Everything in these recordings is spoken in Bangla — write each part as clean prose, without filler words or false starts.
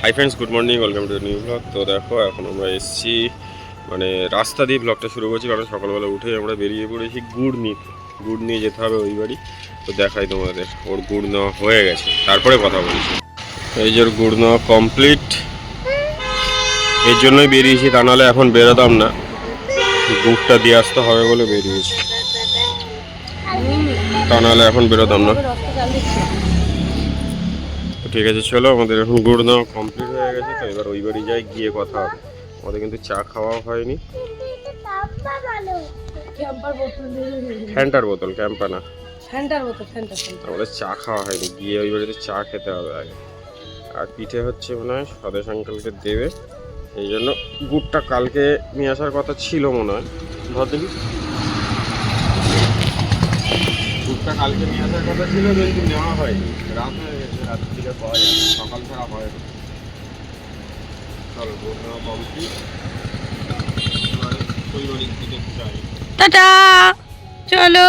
Hi friends, good morning, welcome to new blog. তো দেখো এখন আমরা এসেছি মানে রাস্তা দিয়ে ব্লগটা শুরু করছি, কারণ সকালবেলা উঠে আমরা বেরিয়ে পড়েছি গুড় নিয়ে যেতে হবে ওই বাড়ি। তো দেখাই তোমাদের, ওর গুড় নেওয়া হয়ে গেছে, তারপরে কথা বলছি। এই যে ওর গুড় নেওয়া কমপ্লিট, এর জন্যই বেরিয়েছি, তা নাহলে এখন বেরোতাম না। গুড়টা দিয়ে আসতে হবে বলে বেরিয়েছি, তা নাহলে এখন বেরোতাম না। ঠিক আছে, চলো, আমাদের এখন গুড় নেওয়া কমপ্লিট হয়ে গেছে। তো এবার ওই বাড়ি যাই, গিয়ে কথা হবে। আমাদের কিন্তু চা খাওয়াও হয়নি। ফ্যান্টার বোতল, ক্যাম্পা না, আমাদের চা খাওয়া হয়নি। গিয়ে ওই বাড়িতে চা খেতে হবে আগে। আর পিঠে হচ্ছে মনে হয় স্বদেশ আঙ্কেলকে দেবে, এই জন্য গুড়টা কালকে নিয়ে আসার কথা ছিল মনে হয়। ধর দেখি, গুড়টা কালকে নিয়ে আসার কথা ছিল, কিন্তু নেওয়া হয়নি। রাত হয়ে গেছে, রাতের দিকে পাওয়া যায়, সকাল ছাড়া হয় না। চলো, গুড় নেওয়া কমপ্লিট, ওই বাড়ির দিকে যাই। টাটা, চলো।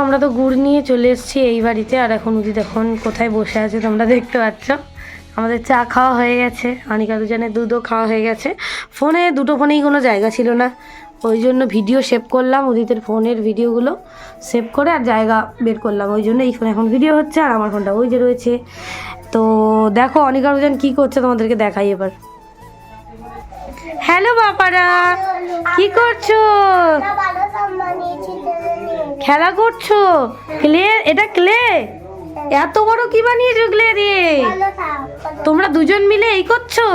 আমরা তো গুড় নিয়ে চলে এসেছি এই বাড়িতে। আর এখন উদি দেখুন কোথায় বসে আছে, তোমরা দেখতে পাচ্ছ। আমাদের চা খাওয়া হয়ে গেছে, আনিকা দুজনের দুধও খাওয়া হয়ে গেছে। দুটো ফোনেই কোনো জায়গা ছিল না, ওই জন্য ভিডিও সেভ করলাম, উদিতের ফোনের ভিডিওগুলো সেভ করে আর জায়গা বের করলাম। ওই জন্য এই ফোনে এখন ভিডিও হচ্ছে, আর আমার ফোনটা ওই যে রয়েছে। তো দেখো অনিকা দুজন কী করছে, তোমাদেরকে দেখাই এবার। হ্যালো বাবারা, কি করছো? খেলা করছো? ক্লে? এটা ক্লে? এত বড় কি বানিয়েছো ক্লে দিয়ে? তোমরা দুজন মিলে এই করছো?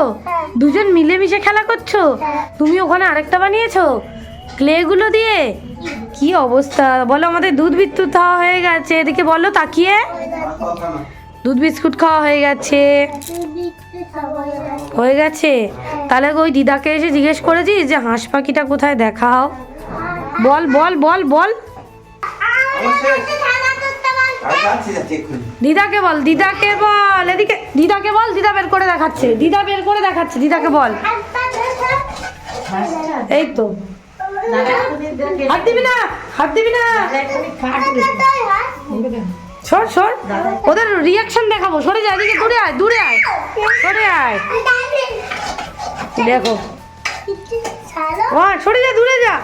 দুজন মিলে মিশে খেলা করছো? তুমি ওখানে আরেকটা বানিয়েছো ক্লে গুলো দিয়ে? কি অবস্থা বলো। আমাদের দুধ বিস্কুট খাওয়া হয়ে গেছে, এদিকে বলো তাকিয়ে। দুধ বিস্কুট খাওয়া হয়ে গেছে, হয়ে গেছে। তাহলে ওই দিদাকে এসে জিজ্ঞেস করেছিস যে হাঁস পাখিটা কোথায়, দেখাও। বল বল বল বল, দিদাকে বল, দিদাকে বল, এদিকে দিদাকে বল। দিদা বের করে দেখাচ্ছে, দিদা বের করে দেখাচ্ছে, দিদাকে বল। এই তো, হাত দিবি না, হাত দিবি না, সর সর, ওদের রিয়াকশন দেখাবো। সরে যা, এদিকে দূরে আয়, দূরে আয়, সরে আয়। দেখো, সরে যা, দূরে যা।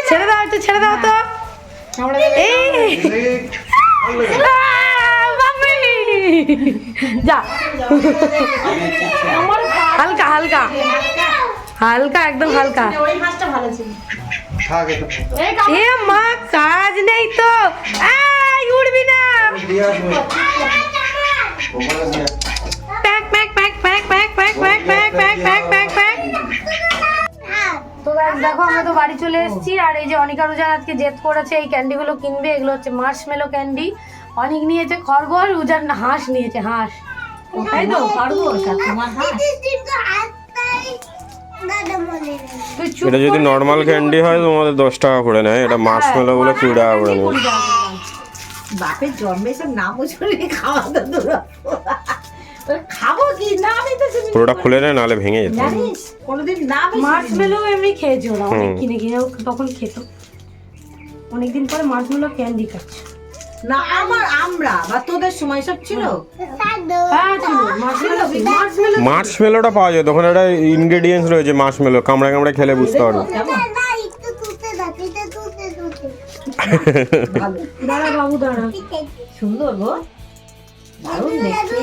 ছেড়ে দাও, একটু ছেড়ে দাও তো। যা, হালকা হালকা হালকা, একদম হালকা। এ মা, কাজ নেই তো, উড়বি না। Pack pack pack pack pack pack pack pack pack pack pack pack. তো দেখো আমরা তো বাড়ি চলে এসেছি। আর এই যে অনিকা রুজান আজকে জেদ করেছে এই ক্যান্ডিগুলো কিনবে। এগুলো হচ্ছে মার্শমেলো ক্যান্ডি। অনেক নিয়েছে খরগোশ, রুজান হাঁস নিয়েছে, হাঁস। তাই তো, খরগোশ আর তোমার হাঁস। এটা যদি নর্মাল ক্যান্ডি হয় তোমাদের 10 টাকা করে নেয়, এটা মার্শমেলো বলে 20 টাকা করে নেয়। বাপের জন্মে সব নাম শুনে খাওয়া দাওয়া খাবো কি না, আমি তো পুরোটা খুলে নেয়, নাহলে ভেঙে যেত। জানিস কোনোদিন না মার্শমেলো এমনি খেয়েছো না, অনেক কিনে কিনে তখন খেত। অনেকদিন পরে মার্শমেলো ক্যান্ডি খাচ্ছে না। আমরা বা তোদের সময় সব ছিল। মার্শমেলোটা পাওয়া যায় তখন, একটা ইনগ্রেডিয়েন্টস রয়েছে মার্শমেলো, কামড়ে কামড়ে খেলে বুঝতে পারবে। দাঁড়া বাবু, দাঁড়া। সুন্দর গো, দারুণ দেখতে।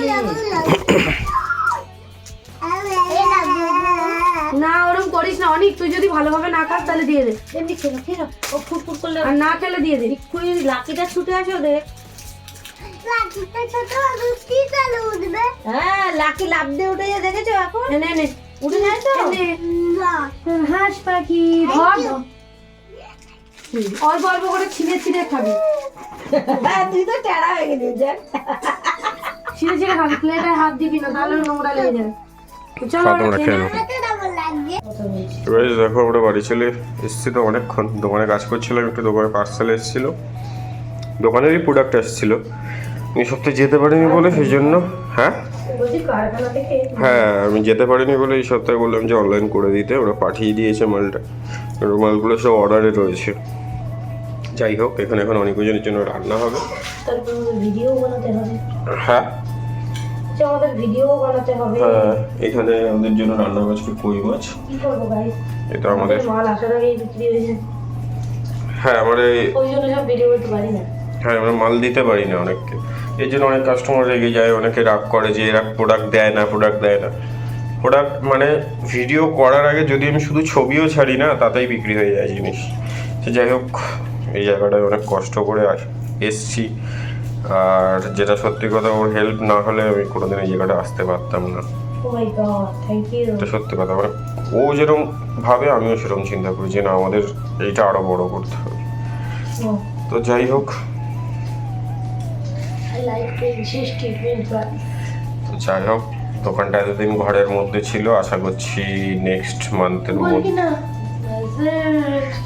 না ওরকম করিস না অনেক, তুই যদি ভালোভাবে না খাস তাহলে দিয়ে দে। এমনি খেলো খেলো, ও ফুটফুট করলে, আর না খেলে দিয়ে দে। তুই লাকিটা ছুটে আসো দে। লাকিটা ছোট রুটি চালু উঠবে। হ্যাঁ, লাকি লাফ দিয়ে উঠে যায়, দেখেছো এখন? নে নে, উঠে যায় তো। হাঁস পাখি ধর, অল্প অল্প করে ছিঁড়ে ছিঁড়ে খাবি। তুই তো টেরা হয়ে গেলি, দেখ ছিঁড়ে ছিঁড়ে খাবি। প্লেটে হাত দিবি না, তাহলে নোংরা লেগে যাবে। দেখো আমরা বাড়ি চলে এসেছি তো অনেকক্ষণ। দোকানে কাজ করছিলাম একটু, দোকানে পার্সেল এসেছিলো, দোকানেরই প্রোডাক্ট এসেছিলো। এই সপ্তাহে যেতে পারিনি বলে সেই জন্য। হ্যাঁ বলছি কারখানা থেকে হ্যাঁ, আমি যেতে পারিনি বলে এই সপ্তাহে বললাম যে অনলাইন করে দিতে, ওরা পাঠিয়ে দিয়েছে মালটা। মালগুলো সব অর্ডারে রয়েছে। যাই হোক, এখানে এখন অনেক জনের জন্য রান্না হবে। তারপর ভিডিও বানাতে হবে। হ্যাঁ আমাদের ভিডিও বানাতে হবে। হ্যাঁ, এখানে আমাদের জন্য রান্না হবে আজকে কই মাছ। কি করবো গাইস, এটা আমাদের মাল আসার আগেই বিক্রি হয়ে যায়। হ্যাঁ আমার ওই জন্য সব ভিডিও করতে পারি না। হ্যাঁ, আমরা মাল দিতে পারি না অনেককে, এর জন্য অনেক কাস্টমার রেগে যায়, অনেকে রাগ করে যে এরা প্রোডাক্ট দেয় না। প্রোডাক্ট মানে ভিডিও করার আগে যদি আমি শুধু ছবিও ছাড়ি না, তাতেই বিক্রি হয়ে যায় জিনিস। তো যাই হোক, এই জায়গাটায় অনেক কষ্ট করে এসছি, আর যেটা সত্যি কথা, ওর হেল্প না হলে আমি কোনোদিন এই জায়গাটা আসতে পারতাম না। ও মাই গড, থ্যাংক ইউ। এটা সত্যি কথা, মানে ও যেরকম ভাবে আমিও সেরকম চিন্তা করি যে না, আমাদের এইটা আরো বড় করতে হবে। তো যাই হোক, তো যাই হোক, দোকানটা এতদিন ঘরের মধ্যে ছিল, আশা করছি নেক্সট মান্থের মধ্যে।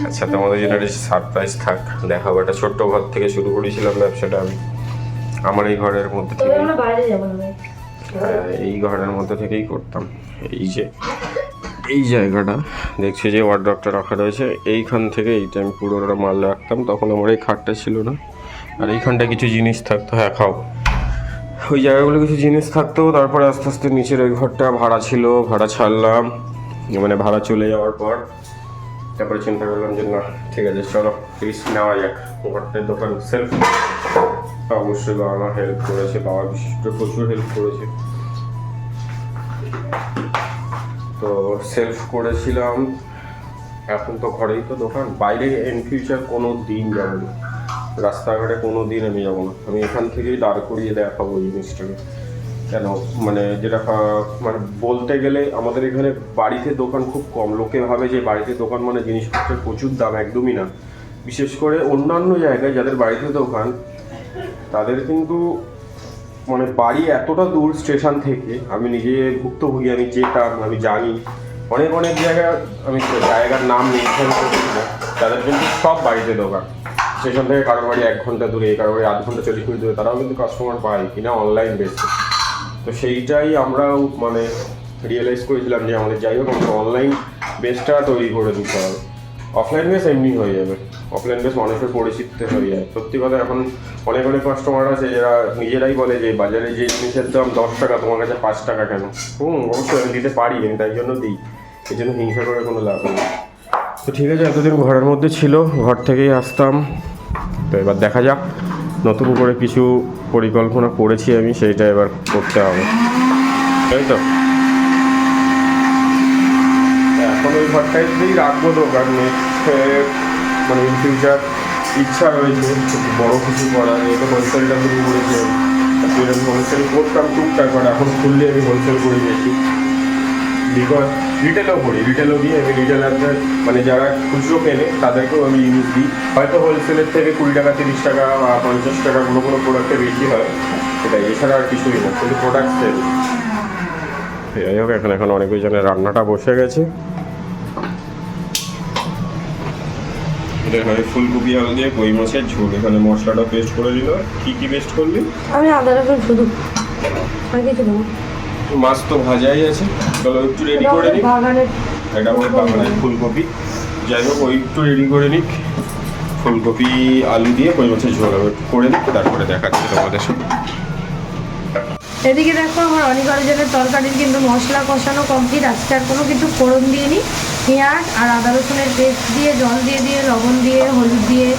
আচ্ছা, তোমাদের জন্য একটা সারপ্রাইজ থাক, দেখাবো। একটা ছোট্ট ঘর থেকে শুরু করেছিলাম ব্যবসাটা আমি, আমার এই ঘরের মধ্যে থেকে। হ্যাঁ, এই ঘরের মধ্যে থেকেই করতাম। এই যে এই জায়গাটা দেখছি যে ওয়ার্ড্রপটা রাখা রয়েছে, এইখান থেকে এইটা আমি পুরোটা মাল রাখতাম। তখন আমার এই খাটটা ছিল না, আর এইখানটা কিছু জিনিস থাকতো। হ্যাঁ খাও, ওই জায়গাগুলো কিছু জিনিস থাকতো। তারপরে আস্তে আস্তে নিচের ওই ঘরটা ভাড়া ছিল, ভাড়া ছাড়লাম, মানে ভাড়া চলে যাওয়ার পর তারপরে চিন্তা করলাম যে না ঠিক আছে, চলো রিস্ক নেওয়া যাক। ঘরটার দোকান সেলফ, অবশ্যই বাবা মা হেল্প করেছে, বাবা বিশিষ্ট প্রচুর হেল্প করেছে। তো সেলফ করেছিলাম, এখন তো ঘরেই তো দোকান। বাইরে ইন ফিউচার কোনো দিন যাবো না, রাস্তাঘাটে কোনো দিন আমি যাবো না। আমি এখান থেকেই দাঁড় করিয়ে দেখাবো এই জিনিসটাকে। কেন মানে যেটা মানে বলতে গেলে আমাদের এখানে বাড়িতে দোকান খুব কম। লোকে ভাবে যে বাড়িতে দোকান মানে জিনিসপত্রের প্রচুর দাম, একদমই না। বিশেষ করে অন্যান্য জায়গায় যাদের বাড়িতে দোকান, তাদের কিন্তু মানে বাড়ি এতটা দূর স্টেশন থেকে। আমি নিজে ভুক্তভোগী, আমি যেতাম, আমি জানি অনেক অনেক জায়গায়, আমি জায়গার নাম মেনশন করছি না, তাদের কিন্তু সব বাড়িতে দোকান। স্টেশন থেকে কারোর বাড়ি 1 ঘন্টা দূরে, কারোর বাড়ি 0.5 ঘন্টা 40 মিনিট দূরে, তারাও কিন্তু কাস্টমার পায় কিনা অনলাইন বেসে। তো সেইটাই আমরাও মানে রিয়েলাইজ করেছিলাম যে আমাদের যাই হোক, আমাদের অনলাইন বেসটা তৈরি করে দিতে হবে। অফলাইন বেস এমনি হয়ে যাবে, অফলাইন বেস মানুষের পরিচিতি হয়ে যায়। সত্যি কথা, এখন অনেক অনেক কাস্টমার আছে যারা নিজেরাই বলে যে বাজারে যে জিনিসের দাম 10 টাকা, তোমার কাছে 5 টাকা কেন? অবশ্যই আমি দিতে পারি, আমি তাই জন্য দিই, এই জন্য হিংসা করে কোনো লাভ নেই। তো ঠিক আছে, এতদিন ঘরের মধ্যে ছিল, ঘর থেকেই আসতাম। তো এবার দেখা যাক, নতুন করে কিছু পরিকল্পনা করেছি আমি, সেইটা এবার করতে হবে, তাই তো। এখন ওই ঘরটাইতেই রাখবো দোকান। নেক্সট মানে ইন ফিউচার ইচ্ছা রয়েছে বড় কিছু করার। এটা হোলসেলটা শুরু করেছে, আমি হোলসেল করতাম টুকটাক, বাট এখন খুললে আমি হোলসেল করে দিয়েছি। বিকজ রিটেলও করি, রিটেলও দিয়ে আমি রিটেলারদের মানে যারা খুচরো কেনে তাদেরকেও আমি জিনিস দিই। হয়তো হোলসেলের থেকে 20 টাকা 30 টাকা বা 50 টাকা কোনো কোনো প্রোডাক্টে বেশি হয়, সেটাই, এছাড়া আর কিছুই না, কিন্তু প্রোডাক্ট সেল। যাই হোক, এখন অনেক জনের রান্নাটা বসে গেছে। এটা হয় ফুলকপি আলু দিয়ে কই মাছের ঝোল। এখানে মশলাটা পেস্ট করে দিল। কি পেস্ট করলি? আমি আদা রসুন শুধু, আর কিছু না। মাছ তো ভাজাই আছে, চলো একটু রেডি করে নিই। এটা আমার বাগানের ফুলকপি। যাই হোক, ওই একটু রেডি করে নিক। ফুলকপি আলু দিয়ে কই মাছের ঝোল করে নিই, তারপরে দেখাচ্ছি তোমাদের সাথে। এদিকে দেখো, আমার অনেক অরিজিনের তরকারির কিন্তু মশলা কষানো কমপ্লিট। আজকে আর কোনো কিছু ফোড়ন দিয়ে নিই, পেঁয়াজ আর আদা রসুনের পেস্ট দিয়ে, জল দিয়ে দিয়ে, লবণ দিয়ে, হলুদ দিয়ে,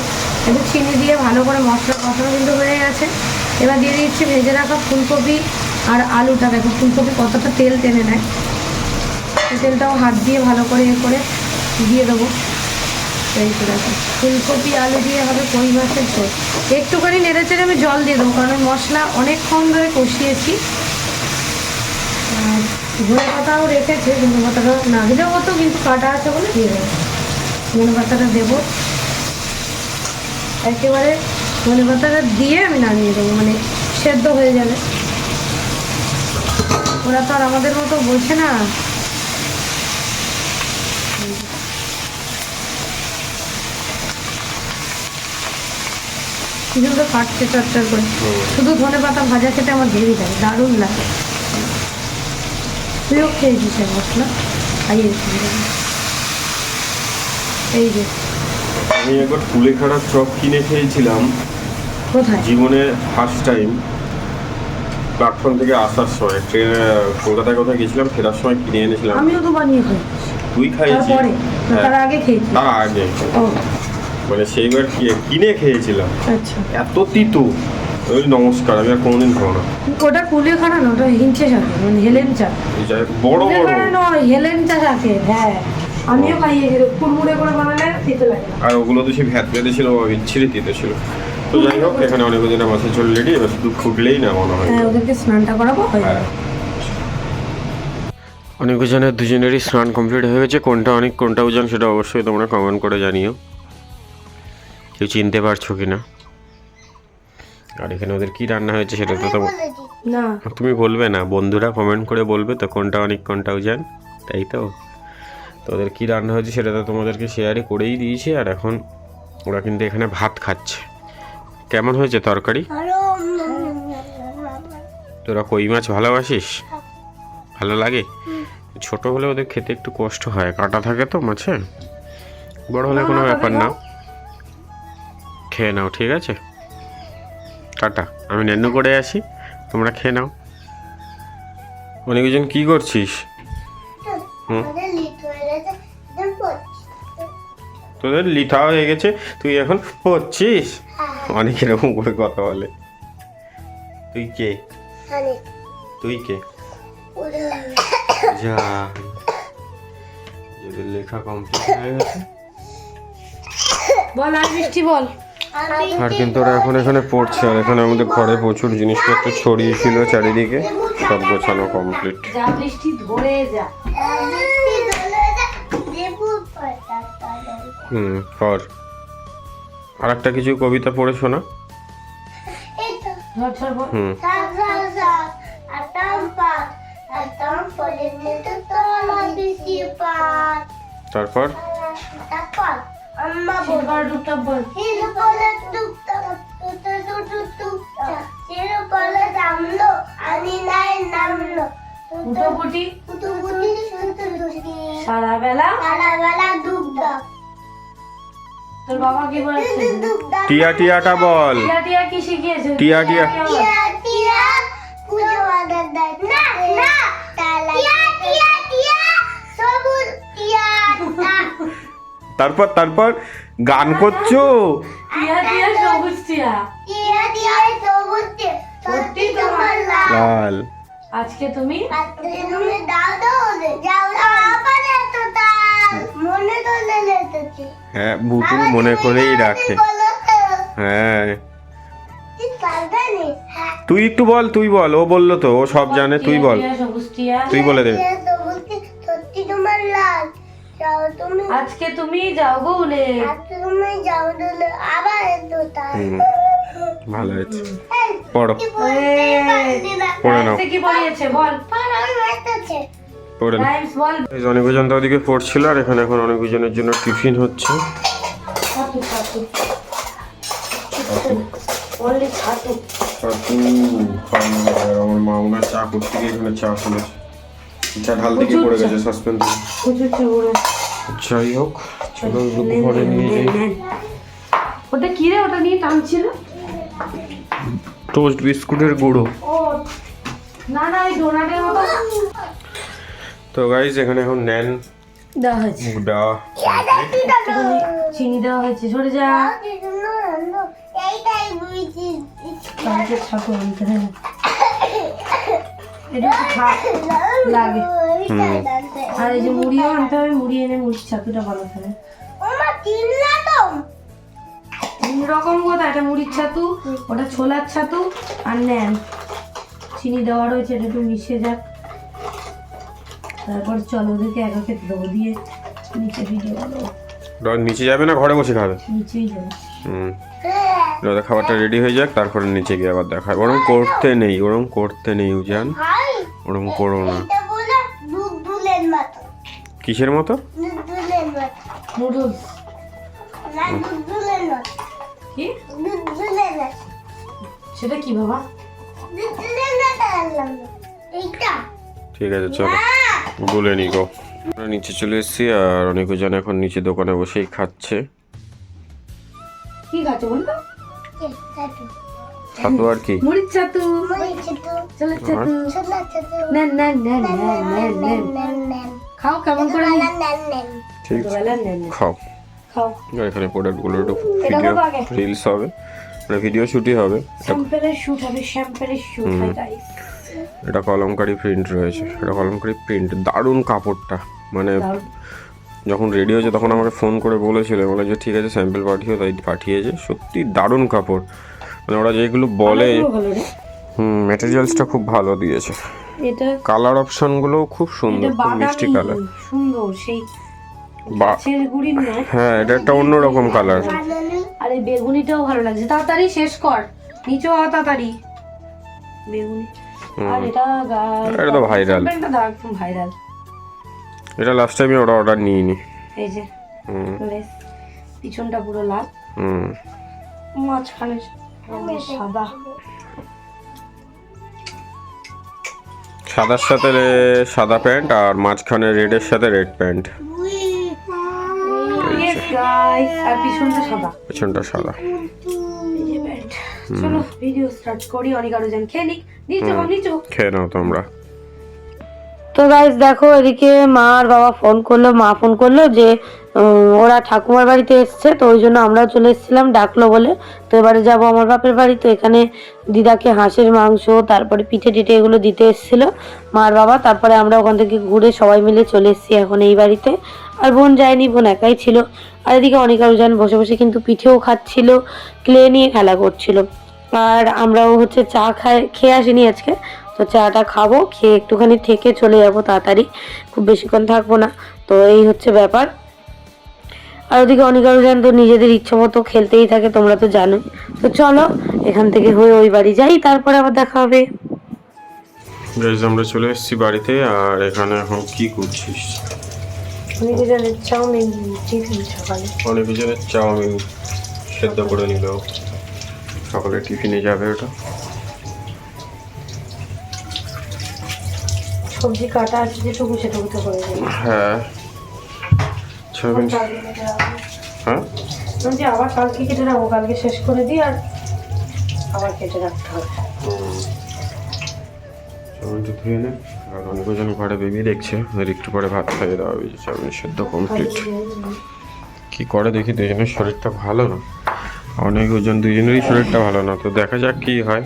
একটু চিনি দিয়ে ভালো করে মশলা কষানো কিন্তু হয়ে গেছে। এবার দিয়ে দিচ্ছি ভেজে রাখা ফুলকপি আর আলুটা। দেখো ফুলকপি কতটা তেল টেনে নেয়, তেলটাও হাত দিয়ে ভালো করে করে দিয়ে দেবো। এই তো দেখো, ফুলকপি আলু দিয়ে হবে কই মাছের ঝোল। একটুখানি নেড়ে চেড়ে আমি জল দিয়ে দেবো, কারণ মশলা অনেকক্ষণ ধরে কষিয়েছি। আর ধনে পাতাও রেখেছে, ধনে পাতাটা না দিলেও হতো, কিন্তু কাটা আছে বলে দিয়ে দেবো। ধনে পাতাটা দেবো একেবারে, ধনে পাতাটা দিয়ে আমি নামিয়ে দেবো, মানে সেদ্ধ হয়ে যাবে। ওরা তো আর আমাদের মতো বোঝে না। কি সুন্দর ফাটছে চটচট করে। শুধু ধনে পাতা ভাজা খেতে আমার হেভি লাগে, দারুণ লাগে। তুইও খেয়েছিস একবার না? খাইয়েছি। এই যে আমি একবার কুলেখাড়ার চপ কিনে খেয়েছিলাম কোথায়? জীবনে ফার্স্ট টাইম। প্ল্যাটফর্ম থেকে আসার সময় ট্রেনে কলকাতায় কোথায় গেছিলাম, ফেরার সময় কিনে এনেছিলাম। আমিও তো বানিয়ে খাই। তুই খাইয়েছিস? তারপরে তার আগে খেয়েছি। তার আগে ও মানে সেইবার কিনে খেয়েছিলাম, আচ্ছা। এত তিতো। ওই নমস্কার, আমি আর কোনোদিন খাবো না। ওটা কুলেখাড়া না, ওটা হিঞ্চে শাকে, মানে হেলেন চা। এই যে বড় বড় কুলেখাড়া নয়, হেলেন চা শাকে। হ্যাঁ আমিও খাইয়েছি, কুড়মুড়ে করে বানালে তিতো লাগে না। আর ওগুলো তো সেই ভ্যাট ভ্যাটে ছিল, বিচ্ছিরি তিতো ছিল। তো যাই হোক, এখানে অনেক দিন মাছের ঝোল রেডি, এবার শুধু ফুটলেই না মনে হয়। হ্যাঁ ওদেরকে স্নানটা করাবো, হয়ে যাবে। অনেকজনের দুজনেরই স্নান কমপ্লিট হয়ে গেছে। কোনটা অনেক কোনটা ওজন সেটা অবশ্যই তোমরা কমেন্ট করে জানিও, কেউ চিনতে পারছো কি না। আর এখানে ওদের কি রান্না হয়েছে সেটা তো না তুমি বলবে না, বন্ধুরা কমেন্ট করে বলবে তো কোনটা অনেক কোনটা ওজন, তাই তো। তো ওদের কী রান্না হয়েছে সেটা তো তোমাদেরকে শেয়ারই করেই দিয়েছি। আর এখন ওরা কিন্তু এখানে ভাত খাচ্ছে। কেমন হয়েছে তরকারি? তোরা কই মাছ ভালোবাসিস? ভালো লাগে? ছোট হলে ওদের খেতে একটু কষ্ট হয়, কাঁটা থাকে তো মাছে। বড় হলে কোনো ব্যাপার না, খেয়ে নাও, ঠিক আছে? টাটা, আমি নেনু করে আসি, তোমরা খেয়ে নাও। অনেকজন কি করছিস? তোদের লিথা হয়ে গেছে, তুই এখন পড়ছিস? অনেক এরকম করে কথা বলে। তুই কে? তুই কে? যা, যদি লেখা কমপ্লিট হয়ে গেছে। বল আর বৃষ্টি বল। আর কিন্তু ওরা এখন এখানে পড়ছে। আর এখানে আমাদের ঘরে প্রচুর জিনিসপত্র ছড়িয়ে ছিল চারিদিকে, সব গোছানো কমপ্লিট। যা বৃষ্টি ধরে যা। পর আর একটা কিছু কবিতা পড়ে শোনা। তারপর সারা বেলা তোর বাবা কি বলেছে? টিয়া টিয়াটা বল। টিয়া টিয়া কি শিখিয়েছে? টিয়া টিয়া তারপর তারপর গান করছো? টিয়া টিয়া সবুজ টিয়া লাল। আজকে তুমি হ্যাঁ, বুটু মনে করেই রাখে। হ্যাঁ, তুই একটু বল, তুই বল। ও বললো তো, ও সব জানে, তুই বল, তুই বলে দে। আজকে তুমি যাও গোলে, ভালো হয়েছে, পড়ো, পড়ে নাও, কি পড়িয়েছে বল, পড়ে নাও। বল। অনেকজন তো ওদিকে পড়ছিল, আর এখানে এখন অনেকজনের জন্য টিফিন হচ্ছে। আমার মা ওনার চা করতে গিয়ে এখানে চা ফেলেছে, চা ঢাল দিকে পড়ে গেছে সাসপেন্স। যাই হোক, চলো ঘরে নিয়ে যাই। ওটা কি রে, ওটা নিয়ে টানছিল? টোস্ট বিস্কুটের গুঁড়ো। ও না না, এই ডোনাটের মতো। তো গাইস, এখানে এখন নেন দেওয়া হয়েছে, চিনি দেওয়া হয়েছে। সরে যা, লাগে। আর এই যে মুড়িও আনতে হবে, মুড়ি এনে মুড়ির ছাতুটা বানাতে হবে। তিন রকম কথা, এটা মুড়ির ছাতু, ওটা ছোলার ছাতু, আর নেন চিনি দেওয়া রয়েছে। এটা একটু মিশে যাক, তারপর চলো ওদেরকে একা খেতে দেবো। দিয়ে নিচে ভিডিও বানাবো। নিচে যাবে না, ঘরে বসে খাবে? নিচেই যাবে। দাদা খাবারটা রেডি হয়ে যাক, তারপরে নিচে গিয়ে আবার দেখা। ওরম করতে নেই, ওরম করতে নেই উজান, ওরম করো না। কিসের মতো? নুডলস। কি সেটা কি বাবা? ঠিক আছে চলো বলে নি গো। আমরা নিচে চলে এসেছি আর অনেকজন এখন নিচে দোকানে বসেই খাচ্ছে। কি খাচ্ছ বলতো? ছাতু আর কি? মুড়ির ছাতু। চলো ছাতু। নেন নেন নেন নেন নেন নেন। খাও কেমন করে? ঠিক খাও। খাও। আর এখানে প্রোডাক্টগুলো একটু এটা ভিডিও করবো আগে? রিলস হবে, মানে ভিডিও শুটই হবে। স্যাম্পলের শুট হবে, স্যাম্পলের শুট হয় গাইস। এটা কলমকারি প্রিন্ট রয়েছে, এটা কলমকারি প্রিন্ট, দারুণ কাপড়টা। মানে যখন রেডি হয়েছে তখন আমাকে ফোন করে বলেছিল, বলে যে ঠিক আছে স্যাম্পল পাঠিও, তাই পাঠিয়েছে। সত্যি দারুণ কাপড়, মানে ওরা যেগুলো বলে ম্যাটেরিয়ালসটা খুব ভালো দিয়েছে। এটা কালার অপশনগুলো খুব সুন্দর, খুব মিষ্টি কালার, সুন্দর সেই গাছের গুড়ি নয়। হ্যাঁ এটা একটা অন্যরকম কালার। আর এই বেগুনিটাও ভালো লাগছে। তাড়াতাড়ি শেষ কর, নিচে হওয়া তাড়াতাড়ি বেগুনি। আর এটা এটা তো ভাইরাল, এটা তো একদম ভাইরাল। এটা লাস্ট টাইমে ওরা অর্ডার নিইনি। এই যে পিছনটা পুরো লাল, মাঝখানে সাদা, সাদার সাথে সাদা প্যান্ট আর মাঝখানে রেডের সাথে রেড প্যান্ট। আর পিছনটা সাদা, পিছনটা সাদা। চলো ভিডিও স্টার্ট করি। অনেক আরো জন খেয়ে নিক, নিচে খেয়ে নাও তোমরা। তো গাইস দেখো, এদিকে মা আর বাবা ফোন করলো। মা ফোন করলো যে ওরা ঠাকুমার বাড়িতে এসছে, তো ওই জন্য আমরাও চলে এসেছিলাম, ডাকলো বলে। তো এবারে যাবো আমার বাপের বাড়ি। তো এখানে দিদাকে হাঁসের মাংস, তারপরে পিঠে টিঠে এগুলো দিতে এসেছিলো মা আর বাবা। তারপরে আমরা ওখান থেকে ঘুরে সবাই মিলে চলে এসেছি এখন এই বাড়িতে। আর বোন যায়নি, বোন একাই ছিল। আর এদিকে অনেক আরো জন বসে বসে কিন্তু পিঠেও খাচ্ছিল, ক্লে নিয়ে খেলা করছিল। আর আমরাও হচ্ছে চা খেয়ে আসিনি আজকে, তো চাটা খাবো, খেয়ে একটুখানি থেকে চলে যাবো তাড়াতাড়ি, খুব বেশিক্ষণ থাকবো না। তো এই হচ্ছে ব্যাপার। আর ওদিকে অনেক আরো জন তো নিজেদের ইচ্ছে মতো খেলতেই থাকে, তোমরা তো জানোই। তো চলো এখান থেকে হয়ে ওই বাড়ি যাই, তারপরে আবার দেখা হবে। গাইস আমরা চলে এসেছি বাড়িতে। আর এখানে এখন কি করছিস? অনেকজনের চাউমিন টিফিন সকালে, অনেকজনের চাউমিন সেদ্ধ করে নিল, সকালে টিফিনে যাবে ওটা। সবজি কাটা আছে যেটুকু সেটুকু তো করে দেবো। হ্যাঁ চাউমিন, হ্যাঁ যে আবার কালকে কেটে রাখবো, কালকে শেষ করে দিই আর আবার কেটে রাখতে হবে। চাউমিনটা ধুয়ে নে। আর অনেকজন ঘরে বেবি দেখছে, আর একটু পরে ভাত খাইয়ে দেওয়া হবে। চাউমিন সেদ্ধ কমপ্লিট। কি করে দেখি, দুজনের শরীরটা ভালো না, অনেক ওজন, দুজনেরই শরীরটা ভালো না। তো দেখা যাক কি হয়।